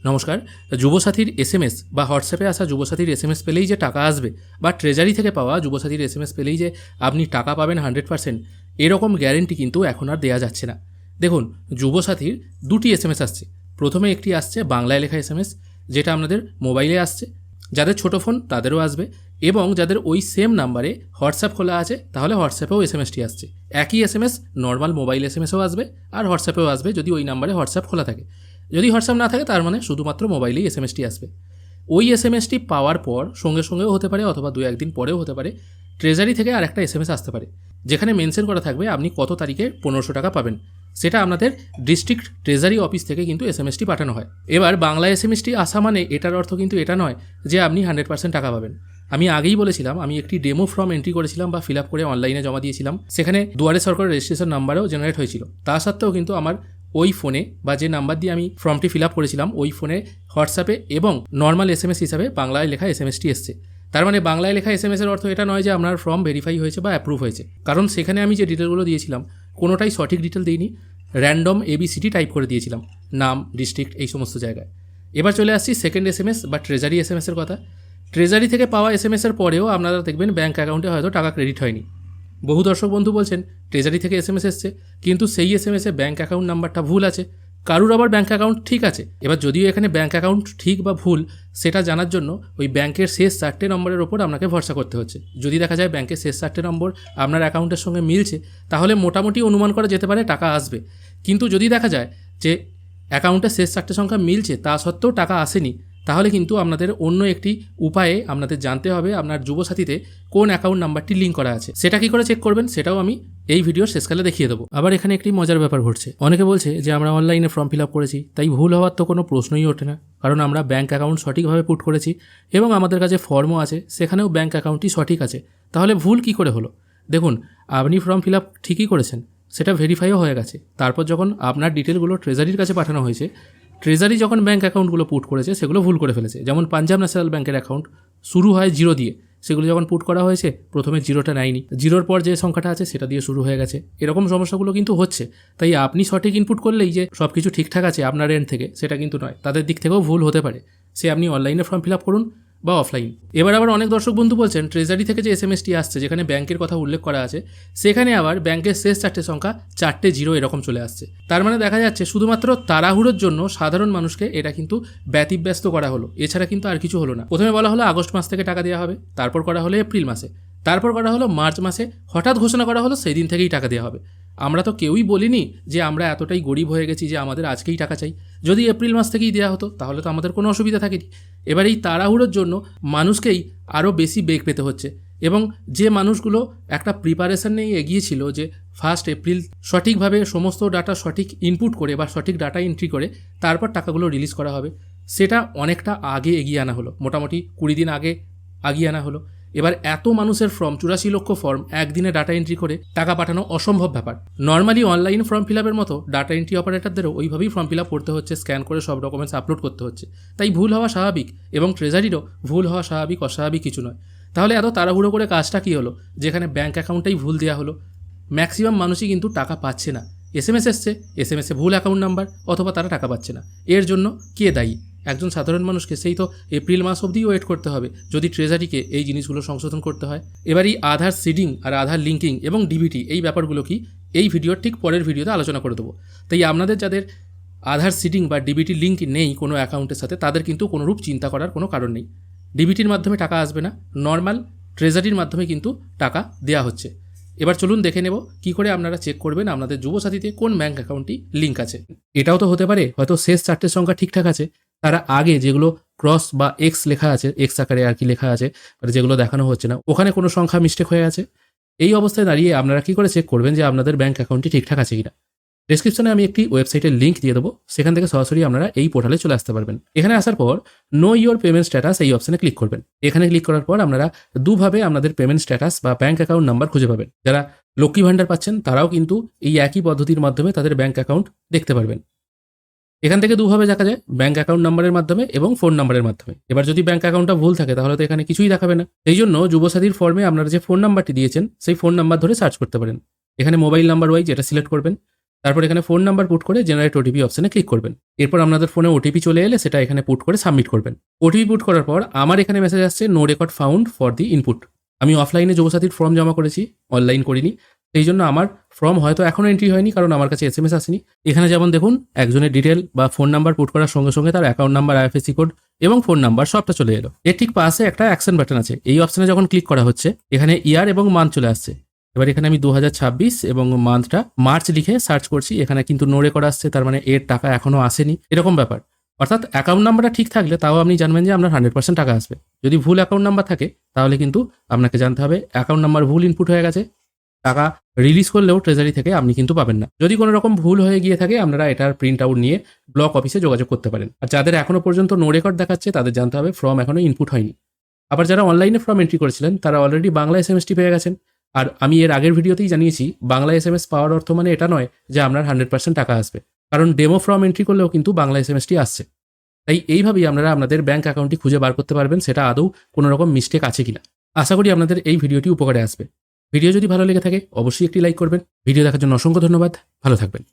নমস্কার। যুবসাথীর এসএমএস বা হোয়াটসঅ্যাপে আসা যুবসাথীর এসএমএস পেলেই যে টাকা আসবে বা ট্রেজারি থেকে পাওয়া যুবসাথীর এসএমএস পেলেই যে আপনি টাকা পাবেন 100%, এরকম গ্যারেন্টি কিন্তু এখন আর দেওয়া যাচ্ছে না। দেখুন, যুবসাথীর দুটি এসএমএস আসছে। প্রথমে একটি আসছে বাংলায় লেখা এসএমএস, যেটা আপনাদের মোবাইলে আসছে। যাদের ছোটো ফোন তাদেরও আসবে, এবং যাদের ওই সেম নাম্বারে হোয়াটসঅ্যাপ খোলা আছে তাহলে হোয়াটসঅ্যাপেও এসএমএসটি আসছে। একই এসএমএস নর্মাল মোবাইল এসএমএসও আসবে আর হোয়াটসঅ্যাপেও আসবে যদি ওই নাম্বারে হোয়াটসঅ্যাপ খোলা থাকে। যদি হোয়াটসঅ্যাপ না থাকে তার মানে শুধুমাত্র মোবাইলেই এসএমএসটি আসবে। ওই এসএমএসটি পাওয়ার পর সঙ্গে সঙ্গেও হতে পারে অথবা 2-1 দিন পরেও হতে পারে, ট্রেজারি থেকে আর একটা এসএমএস আসতে পারে, যেখানে মেনশন করা থাকবে আপনি কত তারিখে 1500 টাকা পাবেন। সেটা আপনাদের ডিস্ট্রিক্ট ট্রেজারি অফিস থেকে কিন্তু এসএমএসটি পাঠানো হয়। এবার বাংলা এসএমএসটি আসা মানে এটার অর্থ কিন্তু এটা নয় যে আপনি 100% টাকা পাবেন। আমি আগেই বলেছিলাম, আমি একটি ডেমো ফর্ম এন্ট্রি করেছিলাম বা ফিল আপ করে অনলাইনে জমা দিয়েছিলাম। সেখানে দুয়ারে সরকার রেজিস্ট্রেশন নাম্বারও জেনারেট হয়েছিল। তা সত্ত্বেও কিন্তু আমার ওই ফোনে বা যে নাম্বার দিয়ে আমি ফর্মটি ফিল আপ করেছিলাম ওই ফোনে হোয়াটসঅ্যাপে এবং নর্মাল এসএমএস হিসাবে বাংলায় লেখা এসএমএসটি এসছে। তার মানে বাংলায় লেখা এসএমএসের অর্থ এটা নয় যে আপনার ফর্ম ভেরিফাই হয়েছে বা অ্যাপ্রুভ হয়েছে, কারণ সেখানে আমি যে ডিটেলগুলো দিয়েছিলাম কোনোটাই সঠিক ডিটেল দিইনি, র্যান্ডম ABCD টাইপ করে দিয়েছিলাম, নাম, ডিস্ট্রিক্ট, এই সমস্ত জায়গায়। এবার চলে আসছি সেকেন্ড এসএমএস বা ট্রেজারি এসএমএসের কথা। ট্রেজারি থেকে পাওয়া এসএমএসের পরেও আপনারা দেখবেন ব্যাঙ্ক অ্যাকাউন্টে হয়তো টাকা ক্রেডিট হয়নি। বহু দর্শক বন্ধু বলছেন ট্রেজারি থেকে এসএমএস এসছে, কিন্তু সেই এসএমএসে ব্যাঙ্ক অ্যাকাউন্ট নাম্বারটা ভুল আছে, কারুর আবার ব্যাঙ্ক অ্যাকাউন্ট ঠিক আছে। এবার যদিও এখানে ব্যাঙ্ক অ্যাকাউন্ট ঠিক বা ভুল সেটা জানার জন্য ওই ব্যাঙ্কের শেষ 4টে নম্বরের ওপর আপনাকে ভরসা করতে হচ্ছে। যদি দেখা যায় ব্যাঙ্কের শেষ 4টে নম্বর আপনার অ্যাকাউন্টের সঙ্গে মিলছে, তাহলে মোটামুটি অনুমান করা যেতে পারে টাকা আসবে। কিন্তু যদি দেখা যায় যে অ্যাকাউন্টের শেষ 4টে সংখ্যা মিলছে তা সত্ত্বেও টাকা আসেনি, তাহলে কিন্তু আপনাদের অন্য একটি উপায়ে আপনাদের জানতে হবে আপনার যুবসাথীতে কোন অ্যাকাউন্ট নাম্বারটি লিঙ্ক করা আছে। সেটা কী করে চেক করবেন সেটাও আমি এই ভিডিওর শেষকালে দেখিয়ে দেবো। আবার এখানে একটি মজার ব্যাপার ঘটছে। অনেকে বলছে যে আমরা অনলাইনে ফর্ম ফিল আপ করেছি, তাই ভুল হওয়ার তো কোনো প্রশ্নই ওঠে না, কারণ আমরা ব্যাঙ্ক অ্যাকাউন্ট সঠিকভাবে পুট করেছি এবং আমাদের কাছে ফর্মও আছে, সেখানেও ব্যাঙ্ক অ্যাকাউন্টটি সঠিক আছে। তাহলে ভুল কী করে হলো? দেখুন, আপনি ফর্ম ফিল আপ ঠিকই করেছেন, সেটা ভেরিফাইও হয়ে গেছে। তারপর যখন আপনার ডিটেলগুলো ট্রেজারির কাছে পাঠানো হয়েছে, ট্রেজারি যখন ব্যাঙ্ক অ্যাকাউন্টগুলো পুট করেছে সেগুলো ভুল করে ফেলেছে। যেমন পাঞ্জাব ন্যাশনাল ব্যাঙ্কের অ্যাকাউন্ট শুরু হয় 0 দিয়ে, সেগুলো যখন পুট করা হয়েছে প্রথমে 0টা নেয়নি, 0-র পর যে সংখ্যাটা আছে সেটা দিয়ে শুরু হয়ে গেছে। এরকম সমস্যাগুলো কিন্তু হচ্ছে। তাই আপনি সঠিক ইনপুট করলেই যে সব কিছু ঠিকঠাক আছে আপনার এন্ড থেকে, সেটা কিন্তু নয়, তাদের দিক থেকেও ভুল হতে পারে। সে আপনি অনলাইনে ফর্ম ফিল আপ করুন বা অফলাইন। এবার আবার অনেক দর্শক বন্ধু বলছেন ট্রেজারি থেকে যে এসএমএসটি আসছে যেখানে ব্যাঙ্কের কথা উল্লেখ করা আছে, সেখানে আবার ব্যাঙ্কের শেষ 4টে সংখ্যা 4টে 0 এরকম চলে আসছে। তার মানে দেখা যাচ্ছে শুধুমাত্র তাড়াহুড়োর জন্য সাধারণ মানুষকে এটা কিন্তু ব্যতিব্যস্ত করা হলো, এছাড়া কিন্তু আর কিছু হলো না। প্রথমে বলা হলো আগস্ট মাস থেকে টাকা দেওয়া হবে, তারপর করা হলো এপ্রিল মাসে, তারপর করা হলো মার্চ মাসে, হঠাৎ ঘোষণা করা হলো সেই দিন থেকেই টাকা দেওয়া হবে। আমরা তো কেউই বলিনি যে আমরা এতটাই গরিব হয়ে গেছি যে আমাদের আজকেই টাকা চাই। যদি এপ্রিল মাস থেকেই দেওয়া হতো তাহলে তো আমাদের কোনো অসুবিধা থাকেনি। এবার এই তাড়াহুড়োর জন্য মানুষকেই আরও বেশি বেগ পেতে হচ্ছে, এবং যে মানুষগুলো একটা প্রিপারেশন নিয়ে এগিয়েছিল যে 1 এপ্রিল সঠিকভাবে সমস্ত ডাটা সঠিক ইনপুট করে বা সঠিক ডাটা এন্ট্রি করে তারপর টাকাগুলো রিলিজ করা হবে, সেটা অনেকটা আগে এগিয়ে আনা হলো, মোটামুটি 20 দিন আগে আগিয়ে আনা হলো। এবার এত মানুষের ফর্ম, 84 লক্ষ ফর্ম একদিনে ডাটা এন্ট্রি করে টাকা পাঠানো অসম্ভব ব্যাপার। নর্মালি অনলাইন ফর্ম ফিল আপের মতো ডাটা এন্ট্রি অপারেটরদেরও ওইভাবেই ফর্ম ফিল আপ করতে হচ্ছে, স্ক্যান করে সব ডকুমেন্টস আপলোড করতে হচ্ছে। তাই ভুল হওয়া স্বাভাবিক, এবং ট্রেজারিরও ভুল হওয়া স্বাভাবিক, অস্বাভাবিক কিছু নয়। তাহলে এত তাড়াহুড়ো করে কাজটা কী হলো যেখানে ব্যাঙ্ক অ্যাকাউন্টটাই ভুল দেওয়া হলো? ম্যাক্সিমাম মানুষই কিন্তু টাকা পাচ্ছে না। এসএমএস এসছে, এসএমএসে ভুল অ্যাকাউন্ট নাম্বার, অথবা তারা টাকা পাচ্ছে না। এর জন্য কে দায়ী? একজন সাধারণ মানুষকে সেই তো এপ্রিল মাস অবধিও ওয়েট করতে হবে যদি ট্রেজারিকে এই জিনিসগুলো সংশোধন করতে হয়। এবার এই আধার সিডিং আর আধার লিঙ্কিং এবং ডিবিটি এই ব্যাপারগুলো কি এই ভিডিওর ঠিক পরের ভিডিওতে আলোচনা করে দেবো। তাই আপনাদের যাদের আধার সিডিং বা ডিবিটি লিঙ্ক নেই কোনো অ্যাকাউন্টের সাথে, তাদের কিন্তু কোনোরূপ চিন্তা করার কোনো কারণ নেই। ডিবিটির মাধ্যমে টাকা আসবে না, নর্মাল ট্রেজারির মাধ্যমে কিন্তু টাকা দেওয়া হচ্ছে। এবার চলুন দেখে নেব কি করে আপনারা চেক করবেন আপনাদের যুবসাথীতে কোন ব্যাঙ্ক অ্যাকাউন্টটি লিঙ্ক আছে। এটাও তো হতে পারে হয়তো শেষ 4টে সংখ্যা ঠিকঠাক আছে, তারা আগে যেগুলো ক্রস বা এক্স লেখা আছে, এক্স আকারে আর কি লেখা আছে, যেগুলো দেখানো হচ্ছে না, ওখানে কোনো সংখ্যা মিস্টেক হয়ে আছে। এই অবস্থায় দাঁড়িয়ে আপনারা কি করে চেক করবেন যে আপনাদের ব্যাঙ্ক অ্যাকাউন্টটি ঠিকঠাক আছে কিনা? ডেসক্রিপশনে আমি একটি ওয়েবসাইটের লিঙ্ক দিয়ে দেবো, সেখান থেকে সরাসরি আপনারা এই পোর্টালে চলে আসতে পারবেন। এখানে আসার পর নো ইওর পেমেন্ট স্ট্যাটাস এই অপশানে ক্লিক করবেন। এখানে ক্লিক করার পর আপনারা দুভাবে আপনাদের পেমেন্ট স্ট্যাটাস বা ব্যাঙ্ক অ্যাকাউন্ট নাম্বার খুঁজে পাবেন। যারা লক্ষ্মী ভাণ্ডার পাচ্ছেন তারাও কিন্তু এই একই পদ্ধতির মাধ্যমে তাদের ব্যাঙ্ক অ্যাকাউন্ট দেখতে পারবেন। এখান থেকে দুভাবে দেখা যায়, ব্যাঙ্ক অ্যাকাউন্ট নাম্বারের মাধ্যমে এবং ফোন নাম্বারের মাধ্যমে। এবার যদি ব্যাঙ্ক অ্যাকাউন্টটা ভুল থাকে তাহলে তো এখানে কিছুই দেখাবে না। সেই জন্য যুবসাথীর ফর্মে আপনারা যে ফোন নাম্বারটি দিয়েছেন সেই ফোন নাম্বার ধরে সার্চ করতে পারেন। এখানে মোবাইল নাম্বার ওয়াইজ এটা সিলেক্ট করবেন, তারপর এখানে ফোন নাম্বার পুট করে জেনারেট ওটিপি অপশনে ক্লিক করবেন। এরপর আপনাদের ফোনে ওটিপি চলে এলে সেটা এখানে পুট করে সাবমিট করবেন। ওটিপি পুট করার পর আমার এখানে মেসেজ আসছে no record found for the input. আমি অফলাইনে যুবসাথীর ফর্ম জমা করেছি, অনলাইন করিনি, সেই জন্য আমার ফর্ম হয়তো এখনও এন্ট্রি হয়নি, কারণ আমার কাছে এসএমএস আসেনি। এখানে যেমন দেখুন একজনের ডিটেল বা ফোন নাম্বার পুট করার সঙ্গে সঙ্গে তার অ্যাকাউন্ট নাম্বার, আইএফএসসি কোড এবং ফোন নাম্বার সবটা চলে এলো। এর ঠিক পাশে একটা অ্যাকশন বাটন আছে, এই অপশনে যখন ক্লিক করা হচ্ছে এখানে ইয়ার এবং মান্থ চলে আসছে। এবার এখানে আমি 2026 এবং মান্থটা মার্চ লিখে সার্চ করছি, এখানে কিন্তু নো রেকর্ড আসছে, তার মানে এর টাকা এখনও আসেনি, এরকম ব্যাপার। অর্থাৎ অ্যাকাউন্ট নাম্বারটা ঠিক থাকলে তাও আপনি জানবেন যে আপনার 100% টাকা আসবে। যদি ভুল অ্যাকাউন্ট নাম্বার থাকে তাহলে কিন্তু আপনাকে জানতে হবে অ্যাকাউন্ট নাম্বার ভুল ইনপুট হয়ে গেছে, টাকা রিলিজ করলেও ট্রেজারি থেকে আপনি কিন্তু পাবেন না। যদি কোনো রকম ভুল হয়ে গিয়ে থাকে আপনারা এটার প্রিন্ট আউট নিয়ে ব্লক অফিসে যোগাযোগ করতে পারেন। আর যাদের এখনও পর্যন্ত নো রেকর্ড দেখাচ্ছে তাদের জানতে হবে ফর্ম এখনও ইনপুট হয়নি। আবার যারা অনলাইনে ফর্ম এন্ট্রি করেছিলেন তারা অলরেডি বাংলা এসএমএসটি পেয়ে গেছেন। আর আমি এর আগের ভিডিওতেই জানিয়েছি বাংলা এসএমএস পাওয়ার অর্থ মানে এটা নয় যে আপনার 100% টাকা আসবে, কারণ ডেমো ফর্ম এন্ট্রি করলেও কিন্তু বাংলা এসএমএসটি আসছে। তাই এইভাবেই আপনারা আপনাদের ব্যাংক অ্যাকাউন্টটি খুঁজে বার করতে পারবেন সেটা আদৌ কোনো রকম মিস্টেক আছে কিনা। আশা করি আপনাদের এই ভিডিওটি উপকারে আসবে। ভিডিও যদি ভালো লেগে থাকে অবশ্যই একটি লাইক করবেন। ভিডিও দেখার জন্য অসংখ্য ধন্যবাদ। ভালো থাকবেন।